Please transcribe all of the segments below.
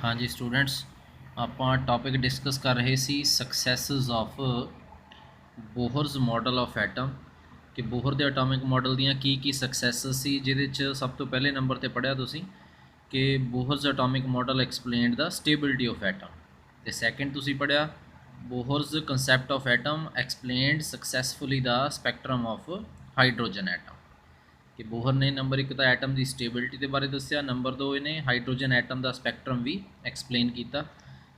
हाँ जी स्टूडेंट्स, ਆਪਾਂ topic discuss ਕਰ ਰਹੇ ਸੀ ਸਕਸੈਸਸ ਆਫ ਬੋਹਰਜ਼ ਮਾਡਲ ਆਫ ਐਟਮ ਕਿ ਬੋਹਰ ਦੇ ਐਟੋਮਿਕ ਮਾਡਲ ਦੀਆਂ ਕੀ ਸਕਸੈਸਸ ਸੀ, ਜਿਹਦੇ 'ਚ ਸਭ ਤੋਂ ਪਹਿਲੇ ਨੰਬਰ ਤੇ ਪੜ੍ਹਿਆ ਤੁਸੀਂ ਕਿ Bohr's atomic model explained the stability of atom, ਤੇ ਸੈਕੰਡ ਤੁਸੀਂ ਪੜ੍ਹਿਆ Bohr's concept of atom explained successfully the spectrum of hydrogen atom. कि बोहर ने नंबर एक तो एटम की स्टेबिलिटी के बारे दसिया, नंबर दो इन्हें हाइड्रोजन एटम का स्पैक्ट्रम भी एक्सप्लेन किया।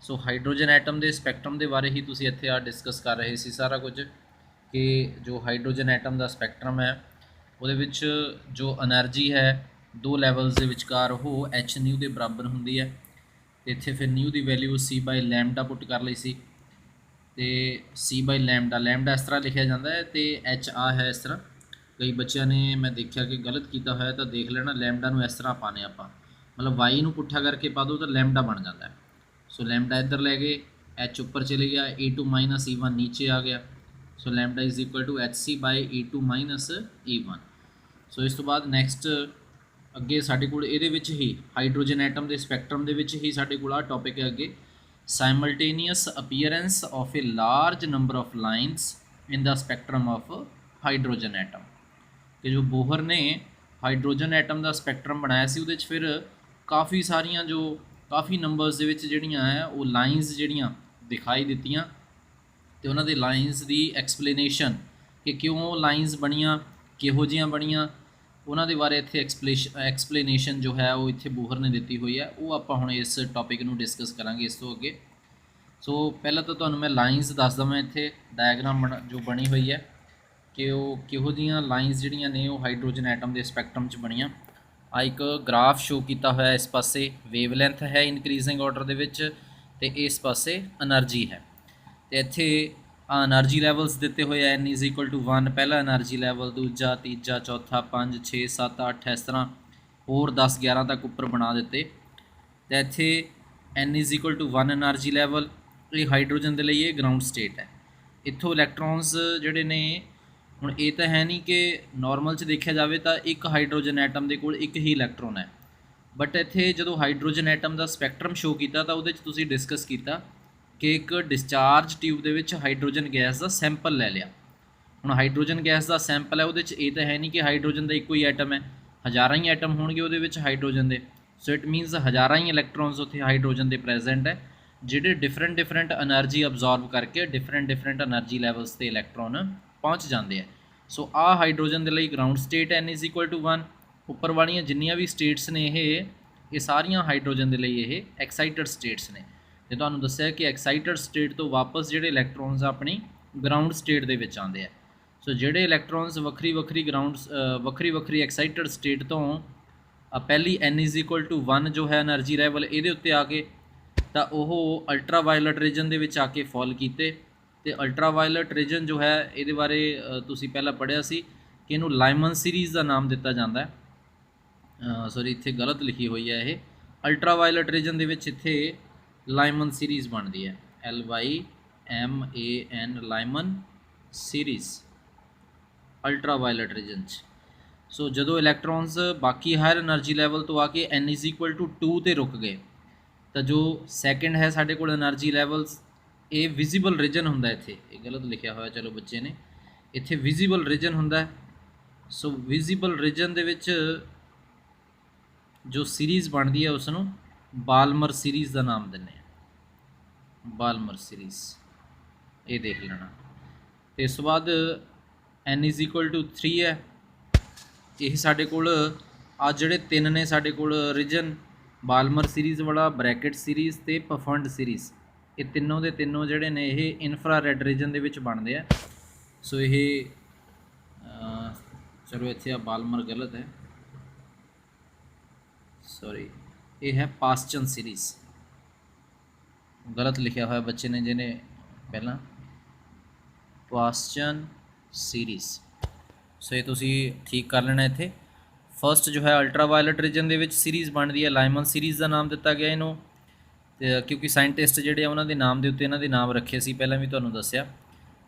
सो हाइड्रोजन एटम के स्पैक्ट्रम के बारे ही तुसी इत्थे डिस्कस कर रहे सी सारा कुछ कि जो हाइड्रोजन एटम का स्पैक्ट्रम है वो जो एनर्जी है दो लैवल्स के विचकार वो एच न्यू के बराबर होंगी है। इत्थे फिर न्यू की value C by lambda put कर ली सी, तो सी बाई लैमडा इस तरह लिखा जाता है, तो एच आ है इस तरह। कई बच्चों ने मैं देखा कि गलत किया होया तो देख लेना, लैमडा नूं इस तरह पाने आप मतलब वाई नूं पुट्ठा करके पा दो तो लैमडा बन जाता है। सो लैमडा इधर लै गए, एच उपर चले गया, E2 माइनस E1 नीचे आ गया। So lambda is equal to HC by E2 minus E1। So इस तो बाद नैक्सट अगे साडे कोल इहदे विच ही हाइड्रोजन एटम के स्पैक्ट्रम दे विच ही साडे कोल आ टॉपिक है अगे simultaneous appearance of a large number of lines in the spectrum of hydrogen atom. कि जो बोहर ने हाइड्रोजन एटम का स्पैक्ट्रम बनाया सी उहदे फिर काफ़ी सारिया जो काफ़ी नंबर्स दे विच जिहड़ियां है वो लाइनस जिहड़ियां दिखाई दित्तियां, तो उन्होंने लाइनस की एक्सप्लेनेशन कि क्यों लाइनस बनिया किहो जिहियां बनिया उन्होंने बारे इत्थे एक्सप्लेनेशन जो है वो इत्थे बोहर ने दी हुई है, वो आपां हुण इस टॉपिक नूं डिस्कस करांगे इस तो अगे। सो पहला तो तुहानूं मैं लाइनस दसदा, मैं इत्थे डायग्राम जो बनी हुई है कि वो किहो जिहियां लाइनस जिहड़ियां ने वो हाइड्रोजन एटम के स्पैक्ट्रम च बनिया। आ एक ग्राफ शो किया होया, इस पासे वेवलैंथ है इनक्रीजिंग ऑर्डर दे विच ते इस पासे एनर्जी है। तो इत्थे एनर्जी लैवल्स दिते हुए एन इज इक्वल टू 1 पहला एनर्जी लैवल, दूजा तीजा चौथा 5 6 7 8 इस तरह होर 10 11 तक उपर बना दिते। तो इत्थे n is equal to 1 energy level, ये हाइड्रोजन के लिए ग्राउंड स्टेट है। इत्थों इलैक्ट्रॉन्स जिहड़े ने ਹੁਣ ਇਹ ਤਾਂ ਹੈ ਨਹੀਂ ਕਿ ਨੋਰਮਲ 'ਚ ਦੇਖਿਆ ਜਾਵੇ ਤਾਂ ਇੱਕ ਹਾਈਡਰੋਜਨ ਐਟਮ ਦੇ ਕੋਲ ਇੱਕ ਹੀ ਇਲੈਕਟ੍ਰੋਨ ਹੈ, ਬਟ ਇੱਥੇ ਜਦੋਂ ਹਾਈਡਰੋਜਨ ਐਟਮ ਦਾ ਸਪੈਕਟਰਮ ਸ਼ੋ ਕੀਤਾ ਤਾਂ ਉਹਦੇ 'ਚ ਤੁਸੀਂ ਡਿਸਕਸ ਕੀਤਾ ਕਿ ਇੱਕ ਡਿਸਚਾਰਜ ਟਿਊਬ ਦੇ ਵਿੱਚ ਹਾਈਡਰੋਜਨ ਗੈਸ ਦਾ ਸੈਂਪਲ ਲੈ ਲਿਆ। ਹੁਣ ਹਾਈਡਰੋਜਨ ਗੈਸ ਦਾ ਸੈਂਪਲ ਹੈ, ਉਹਦੇ 'ਚ ਇਹ ਤਾਂ ਹੈ ਨਹੀਂ ਕਿ ਹਾਈਡਰੋਜਨ ਦਾ ਇੱਕੋ ਹੀ ਐਟਮ ਹੈ, ਹਜ਼ਾਰਾਂ ਹੀ ਐਟਮ ਹੋਣਗੇ ਉਹਦੇ ਵਿੱਚ ਹਾਈਡਰੋਜਨ ਦੇ। ਸੋ ਇਟ ਮੀਨਸ ਹਜ਼ਾਰਾਂ ਹੀ ਇਲੈਕਟ੍ਰੋਨਸ ਉੱਥੇ ਹਾਈਡਰੋਜਨ ਦੇ ਪ੍ਰੈਜ਼ੈਂਟ ਹੈ, ਜਿਹੜੇ ਡਿਫਰੈਂਟ एनर्जी ਅਬਜ਼ੋਰਬ ਕਰਕੇ ਡਿਫਰੈਂਟ एनर्जी ਲੈਵਲਸ 'ਤੇ ਇਲੈਕਟ੍ਰੋਨ ਪਹੁੰਚ ਜਾਂਦੇ ਆ। सो आ हाइड्रोजन के लिए ground state n is equal to 1, उपर वालियां जिन्नियां भी स्टेट्स ने ये सारियां हाइड्रोजन के लिए ये एक्साइटेड स्टेट्स ने। तो तुहानूं दस्सिया कि एक्साइटेड स्टेट तो वापस जिहड़े इलैक्ट्रॉन्स अपनी ग्राउंड स्टेट दे विच आंदे आ। सो जिहड़े इलैक्ट्रॉन्स वक्री वक्री एक्साइटेड स्टेट तो पहली एन इज इक्वल टू 1 जो है एनर्जी लैवल ये उत्ते आके तो वह अल्ट्रा वायलट रीजन के आके फॉल किए। तो अल्ट्रा वायलट रीजन जो है ये बारे तुसी पहला पढ़िया सी कि इनू लाइमन सीरीज़ का नाम दिता जाता है। सॉरी इत्थे गलत लिखी हुई है, ये अल्ट्रा वायलट रीजन के इत्थे लाइमन सीरीज़ बनती है, LYMAN Lyman series ultra violet region. So जदों इलैक्ट्रॉन्स बाकी हायर एनर्जी लैवल तो आके N इज इक्वल टू 2 ते रुक गए, तो जो सैकेंड है साढ़े कोल एनर्जी लैवल्स ये विजिबल रीजन होंदा है। इत्थे ये गलत लिखा होया, चलो बच्चे ने इत्थे विजिबल रीजन होंदा है। सो विजिबल रीजन दे विच जो सीरीज़ बनती है उसनूं बालमर सीरीज़ का नाम दिंदे आ, बालमर सीरीज़ ये देख लेना। तो इस बाद N इज इक्वल टू 3 है, ये साढ़े कोल आ जिहड़े 3 ने साढ़े कोल रीजन बालमर सीरीज़ वाला, ब्रैकेट सीरीज़ ते पफंड सीरीज़, ये तीनों के तीनों जोड़े ने ये इनफ्रारैड रीजन के बनते हैं। सो ये चलो इत्थे बालमर गलत है, सॉरी ये है पास्चन सीरीज़, गलत लिखा हुआ बच्चे ने जिन्हें पहला पास्चन सीरीज़। सो ये तुसी ठीक कर लेना। इत्थे फस्ट जो है अल्ट्रा वायलट रीजन के सीरीज़ बनती है, लाइमन सीरीज़ का नाम दिता गया इनू, क्योंकि साइंटिस्ट जोड़े उन्होंने नाम के उत्ते इन्होंने नाम रखे सी, पहले भी तुहानूं दस्सिया।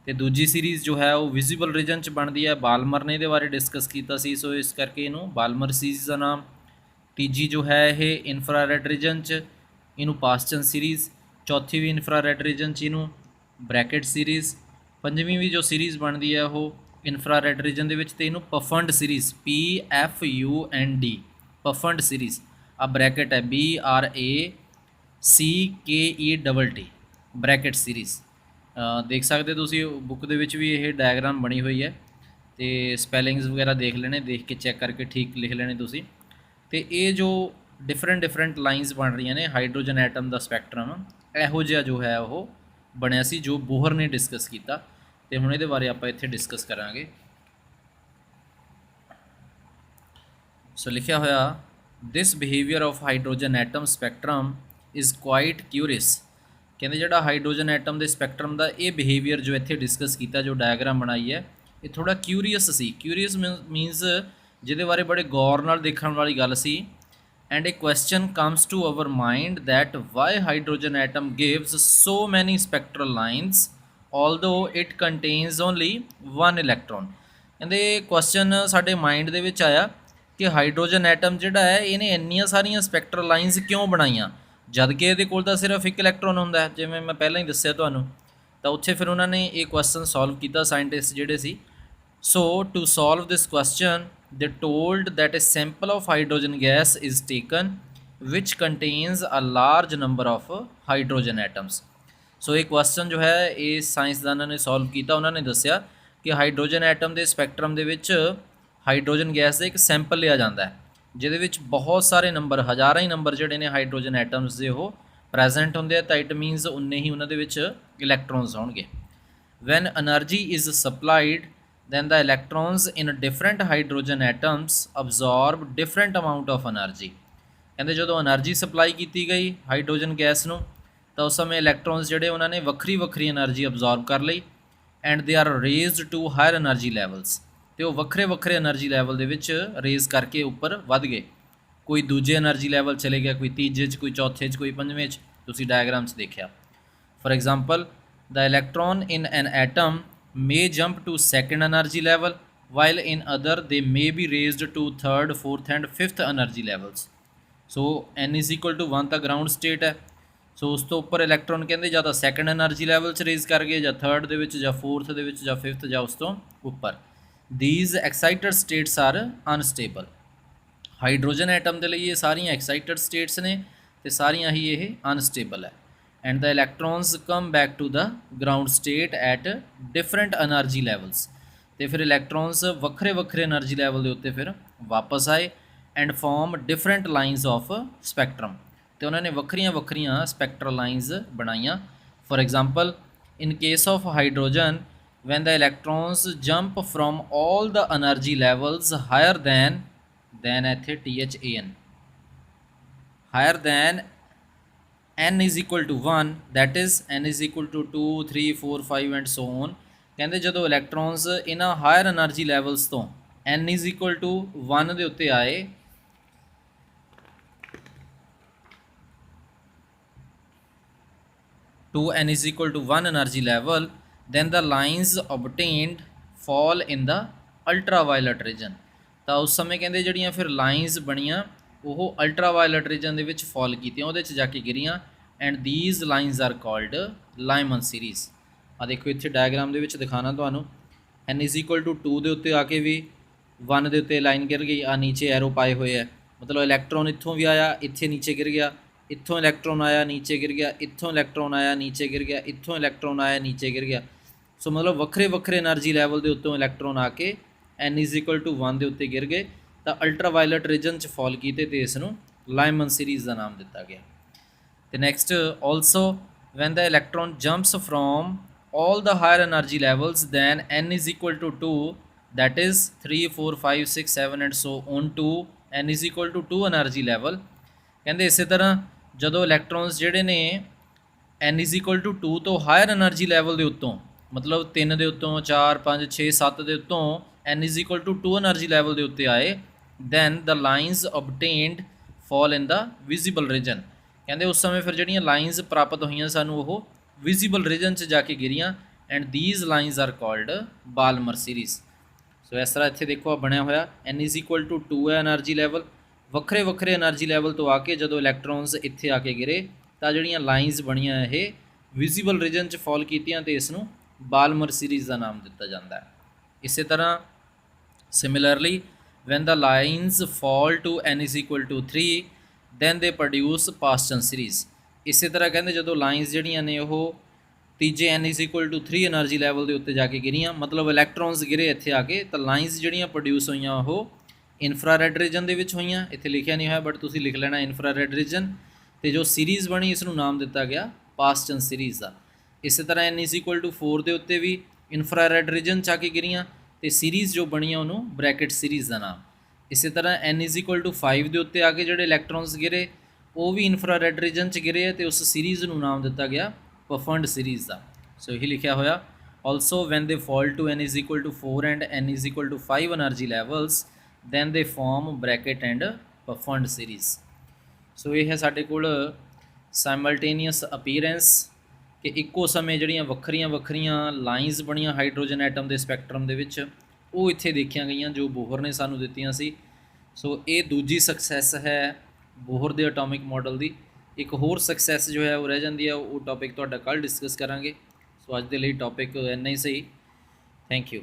तो दूजी सीरीज़ जो है वो विजिबल रीजन च बनती है, बालमर ने ये बारे डिस्कस किया सी, सो इस करके इनू बालमर सीरीज़ का नाम। तीजी जो है ये इनफ्रारैड रीजन च, इनू पास्चन सीरीज़, चौथी भी इंफ्रारेड रीजन च इनू ब्रैकेट सीरीज़, पंजवीं भी जो सीरीज़ बनती है वो इंफ्रारेड रीजन दे विच ते इनू पफंड सीरीज़ PFUND पफंड सीरीज़। आ ब्रैकेट है BRACKETT ब्रैकेट सीरीज़। देख सकते तुसी बुक दे विच भी ये डायग्राम बनी हुई है तो स्पैलिंग्स वगैरह देख लेने, देख के चैक करके ठीक लिख लेने तुसी। तो ये जो डिफरेंट लाइनस बन रही ने हाइड्रोजन एटम का स्पैक्ट्रम इहो जिहा जो है वो बनया सी जो बोहर ने डिस्कस किया। तो हुण इहदे बारे आपां इत्थे डिस्कस करांगे। सो लिखिया होया this behaviour of hydrogen atom spectrum is quite curious. कहते जिहड़ा हाइड्रोजन एटम के स्पैक्ट्रम का ये बिहेवियर जो इत्थे डिस्कस किया, जो डायग्राम बनाई है, ये थोड़ा क्यूरीअस सी। क्यूरीअस मीनस जिहदे बारे बड़े गौर नाल देखण वाली गल सी। And a question comes to our mind that why hydrogen atom gives so many spectral lines although it contains only one electron. कहते क्वेश्चन साडे माइंड दे विच आया कि हाइड्रोजन एटम जिहड़ा है इहने इन्नियां सारियां स्पैक्ट्रल लाइन्स क्यों बनाईयां, जद कि ये कोल तां सिर्फ एक इलैक्ट्रॉन होंदा है, जिवें मैं पहलां ही दस्सिया तुहानूं। तां उत्थे फिर उन्होंने ये क्वेश्चन सॉल्व किया साइंटिस्ट जिहड़े सी। So to solve this question they told that a sample of hydrogen gas is taken which contains a large number of hydrogen atoms। सो ये क्वेश्चन जो है ये साइंसदानों ने सॉल्व किया। उन्होंने दसिया कि हाइड्रोजन एटम के स्पैक्ट्रम के विच हाइड्रोजन गैस का एक सैंपल लिया जाता है जिहदे विच बहुत सारे नंबर, हज़ारां ही नंबर जिहड़े ने हाइड्रोजन एटम्स के वो प्रेजेंट होंदे, तो इट मीनस उन्ने ही उन्हां दे विच इलैक्ट्रॉन्स होणगे। When energy is supplied then the electrons in different hydrogen atoms absorb different amount of energy। कहते जो एनर्जी सप्लाई की गई हाइड्रोजन गैस नूं तो उस समय इलैक्ट्रॉन्स जिहड़े उन्होंने वक्री वक्री एनर्जी अब्जॉर्ब कर ली and they are raised to higher energy levels. तो वक्रे वक्रे एनर्जी लैवल दे विच रेज करके उपर वध गए। कोई दूजे एनर्जी लैवल चले गया, कोई तीजे च, कोई चौथे च, कोई पंजवें च। तुसीं डायग्राम च देखिया। For example the electron in an atom may jump to second energy level while in other they may be raised to third, fourth and fifth energy levels। so n is equal to 1 ਤਾਂ ground state है। सो उस तो उपर electron कहते ਜਾਂ ਤਾਂ second energy level च raise कर गए, ਜਾਂ थर्ड ਦੇ ਵਿੱਚ, ਜਾਂ फोर्थ ਦੇ ਵਿੱਚ, ਜਾਂ फिफ्थ, ਜਾਂ उस तो उपर। these excited states are unstable। Hydrogen atom के लिए ये सारियां एक्साइटेड स्टेट्स ने ते सारियां ही ये अनस्टेबल है। and the electrons come back to the ground state at different energy levels। तो फिर इलैक्ट्रॉन्स वक्रे वक्रे एनर्जी लैवल के उत्ते फिर वापस आए and form different lines of spectrum. तो उन्होंने वक्रियां वक्रियां स्पैक्ट्रल लाइन्स बनाइया। For example in case of hydrogen when the electrons jump from all the energy levels higher than इत्थे THAN higher than n is equal to 1 that is n is equal to 2 3 4 5 and so on। कहते जो इलैक्ट्रॉन्स इन्हां higher energy levels तो n is equal to 1 के उत्ते आए to n is equal to 1 energy level then the lines obtained fall in the ultraviolet region। तो उस समय कहते जड़ियाँ फिर लाइन्स बनियाँ वो अल्ट्रावायलट रीजन के फॉल की वो जाके गिरियाँ and these lines are called Lyman series. आ देखो इतने डायग्राम के दिखाना तो n इज इक्वल टू 2 के उत्ते आके भी 1 के उत्ते लाइन गिर गई। आ नीचे एरो पाए हुए है, मतलब इलैक्ट्रॉन इत्थों भी आया इत्थे नीचे गिर गया, इत्थों इलैक्ट्रॉन आया नीचे गिर गया, इत्थों इलैक्ट्रॉन आया नीचे गिर गया, इत्थों इलैक्ट्रॉन आया नीचे गिर गया। सो मतलब वक्रे वक्रे एनर्जी लैवल के उत्तों इलैक्ट्रॉन आके n इज इक्वल टू 1 के उत्ते गिर गए तो अल्ट्रावायलट रीजन च फॉल किए तो इसनूं लाइमन सीरीज़ का नाम दिता गया। तो next also when the electron jumps from all the higher energy levels than n is equal to 2 that is 3 4 5 6 7 and so on to n is equal to 2 energy level. कहते इस तरह जो इलैक्ट्रॉन्स जोड़े ने n इज इक्वल टू 2 तो higher energy level के उत्तों, मतलब 3 के उत्तों 4 5 6 7 के उत्तों n is equal to 2 energy level के उत्ते आए then the lines obtained fall in the visible region. कहते उस समय फिर जड़ियाँ लाइन्स प्राप्त हुई सानू वो विजिबल रीजन च जाके गिरियाँ and these lines are called Balmer series. So इस तरह इत्थे देखो बनया होया n इज इक्वल टू 2 है एनर्जी लैवल, वक्रे वक्रे एनर्जी लैवल तो आके जो इलैक्ट्रॉन्स इत्थे आके गिरे ਤਾਂ ਜਿਹੜੀਆਂ ਲਾਈਨਸ ਬਣੀਆਂ ਇਹ ਵਿਜ਼ੀਬਲ ਰੀਜਨ 'ਚ ਫਾਲ ਕੀਤੀਆਂ ਤੇ ਇਸ ਨੂੰ ਬਾਲਮਰ ਸੀਰੀਜ਼ ਦਾ ਨਾਮ ਦਿੱਤਾ ਜਾਂਦਾ ਹੈ। ਇਸੇ ਤਰ੍ਹਾਂ similarly when the lines fall to n is equal to 3 then they produce Paschen series। ਇਸੇ ਤਰ੍ਹਾਂ ਕਹਿੰਦੇ ਜਦੋਂ ਲਾਈਨਸ ਜਿਹੜੀਆਂ ਨੇ ਉਹ ਤੀਜੇ n is equal to 3 energy level ਦੇ ਉੱਤੇ ਜਾ ਕੇ ਗਿਰੀਆਂ, ਮਤਲਬ ਇਲੈਕਟ੍ਰੋਨਸ ਗਿਰੇ ਇੱਥੇ ਆ ਕੇ, ਤਾਂ ਲਾਈਨਸ ਜਿਹੜੀਆਂ ਪ੍ਰੋਡਿਊਸ ਹੋਈਆਂ ਉਹ ਇਨਫਰਾਰੈਡ ਰੀਜਨ ਦੇ ਵਿੱਚ ਹੋਈਆਂ। ਇੱਥੇ ਲਿਖਿਆ ਨਹੀਂ ਹੋਇਆ ਬਟ ਤੁਸੀਂ ਲਿਖ ਲੈਣਾ ਇਨਫਰਾਰੈਡ ਰੀਜਨ, ਤੇ ਜੋ ਸੀਰੀਜ਼ ਬਣੀ ਇਸ ਨੂੰ ਨਾਮ ਦਿੱਤਾ ਗਿਆ ਪਾਸਟਨ ਸੀਰੀਜ਼ ਦਾ। ਇਸੇ ਤਰ੍ਹਾਂ n is equal to 4 ਦੇ ਉੱਤੇ ਵੀ ਇਨਫਰਾਰੈਡ ਰੀਜਨ 'ਚ ਆ ਕੇ ਗਿਰੀਆਂ ਤੇ ਸੀਰੀਜ਼ ਜੋ ਬਣੀ ਆ ਉਹਨੂੰ ਬ੍ਰੈਕਟ ਸੀਰੀਜ਼ ਦਾ ਨਾਮ। ਇਸੇ ਤਰ੍ਹਾਂ n is equal to 5 ਦੇ ਉੱਤੇ ਆ ਕੇ ਜਿਹੜੇ ਇਲੈਕਟ੍ਰੋਨਸ ਗਿਰੇ ਉਹ ਵੀ ਇਨਫਰਾਰੈਡ ਰੀਜਨ 'ਚ ਗਿਰੇ ਤੇ ਉਸ ਸੀਰੀਜ਼ ਨੂੰ ਨਾਮ ਦਿੱਤਾ ਗਿਆ ਪਫੰਡ ਸੀਰੀਜ਼ ਦਾ। ਸੋ ਇਹੀ ਲਿਖਿਆ ਹੋਇਆ also when they fall to n is equal to 4 and n is equal to 5 energy levels then they form bracket and puffered series। ਸੋ ਇਹ ਹੈ ਸਾਡੇ ਕੋਲ ਸਾਈਮਲਟੇਨੀਅਸ ਅਪੀਅਰੈਂਸ ਕਿ ਇੱਕੋ ਸਮੇਂ ਜਿਹੜੀਆਂ ਵੱਖਰੀਆਂ ਵੱਖਰੀਆਂ ਲਾਈਨਸ ਬਣੀਆਂ ਹਾਈਡਰੋਜਨ ਐਟਮ ਦੇ ਸਪੈਕਟਰਮ ਦੇ ਵਿੱਚ ਉਹ ਇੱਥੇ ਦੇਖੀਆਂ ਗਈਆਂ ਜੋ ਬੋਹਰ ਨੇ ਸਾਨੂੰ ਦਿੱਤੀਆਂ ਸੀ। ਸੋ ਇਹ ਦੂਜੀ ਸਕਸੈਸ ਹੈ ਬੋਹਰ ਦੇ ਐਟੋਮਿਕ ਮਾਡਲ ਦੀ। ਇੱਕ ਹੋਰ ਸਕਸੈਸ ਜੋ ਹੈ ਉਹ ਰਹਿ ਜਾਂਦੀ ਹੈ, ਉਹ ਟੌਪਿਕ ਤੁਹਾਡਾ ਕੱਲ੍ਹ ਡਿਸਕਸ ਕਰਾਂਗੇ। ਸੋ ਅੱਜ ਦੇ ਲਈ ਟੌਪਿਕ ਇੰਨਾ ਹੀ ਸਹੀ। Thank you.